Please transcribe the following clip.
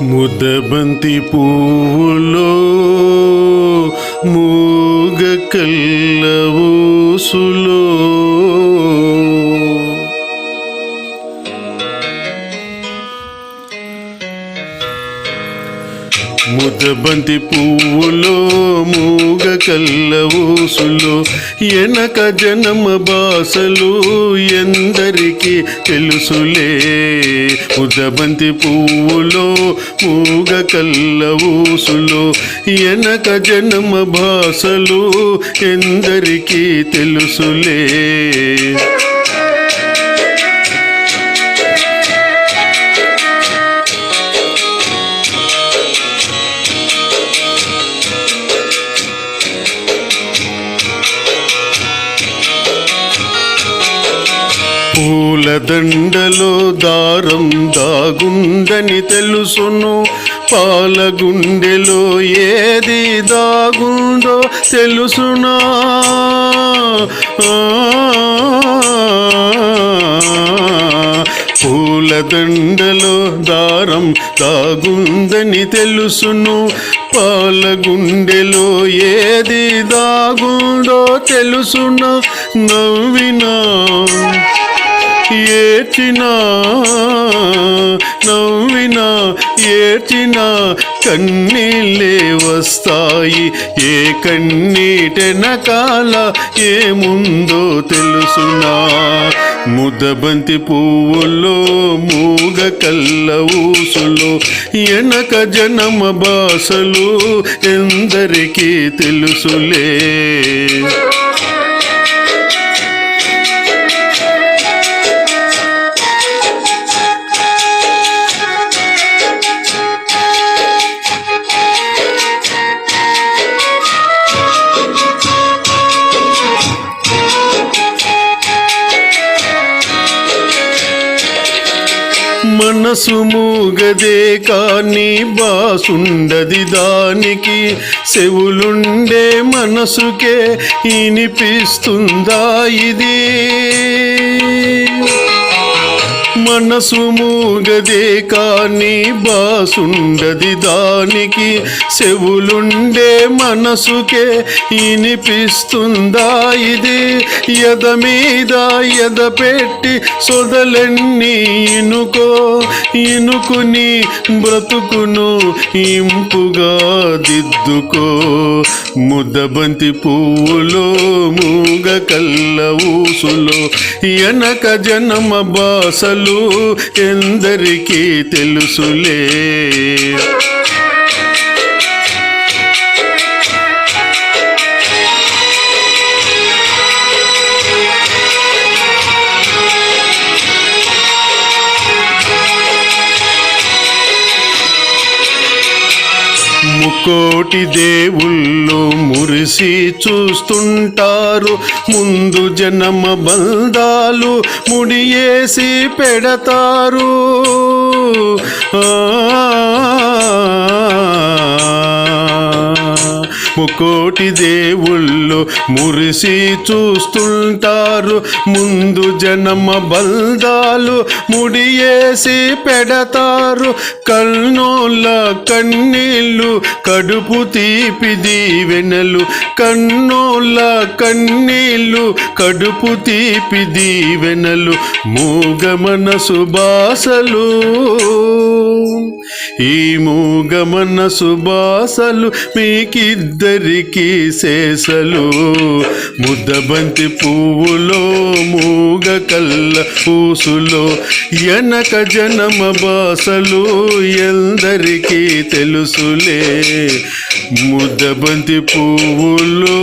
ముద్దబంతి పువ్వులో మూగ కళ్ళ ఊసులో ముద్దబంతి పువ్వులో మూగ కళ్ళ ఊసులో ఎనక జనమ బాసలు ఎందరికీ తెలుసులే. ముద్దబంతి పువ్వులో మూగ కళ్ళ ఊసులో ఎనక జనమ భాసలు ఎందరికీ తెలుసులే. పూలదండలో దారం దాగుందని తెలుసును, పాలగుండెలో ఏది దాగుందో తెలుసునా. పూలదండలో దారం దాగుందని తెలుసును, పాలగుండెలో ఏది దాగుందో తెలుసునా. నవ్వినా ఏడ్చినా నవ్వినా ఏడ్చినా కన్నీళ్ళే వస్తాయి. ఏ కన్నీటెనకాల ఏముందో తెలుసునా. ముద్దబంతి పువ్వులో మూగ కళ్ళ ఊసులో ఎనక జనమ బాసలు ఎందరికీ తెలుసులే. మనసు మూగదే కానీ బాసుండది దానికి, చెవులుండే మనసుకే వినిపిస్తుందా ఇది. మనసు మూగదే కానీ బాసుండది దానికి, చెవులుండే మనసుకే వినిపిస్తుందా ఇది. ఎద మీద ఎద పెట్టి సొదలన్నీ ఇనుకుని బ్రతుకును ఇంపుగా దిద్దుకో. ముద్దబంతి పువ్వులో మూగ కళ్ళ ఊసులో ఎనక జనమ బాసలు ఎందరికీ తెలుసులే. ముకోటి దేవుళ్ళు మురిసి చూస్తుంటారు, ముందు జనమ బంధాలు ముడియేసి పెడతారు. ముకోటి దేవుళ్ళు మురిసి చూస్తుంటారు, ముందు జనమ బంధాలు ముడియేసి పెడతారు. కన్నోళ్ళ కన్నీళ్ళు కడుపు తీపి దీవెనలు, కన్నోళ్ళ కన్నీళ్ళు కడుపు తీపి దీవెనలు. మూగ మనసు బాసలు ఈ మూగ మనసు బాసలు మీకిద్దరికీ శేషలు. ముద్దబంతి పువ్వులో మూగ కళ్ళ ఊసులో ఎనక జనమ బాసలు ఎందరికీ తెలుసులే. ముద్దబంతి పువ్వులో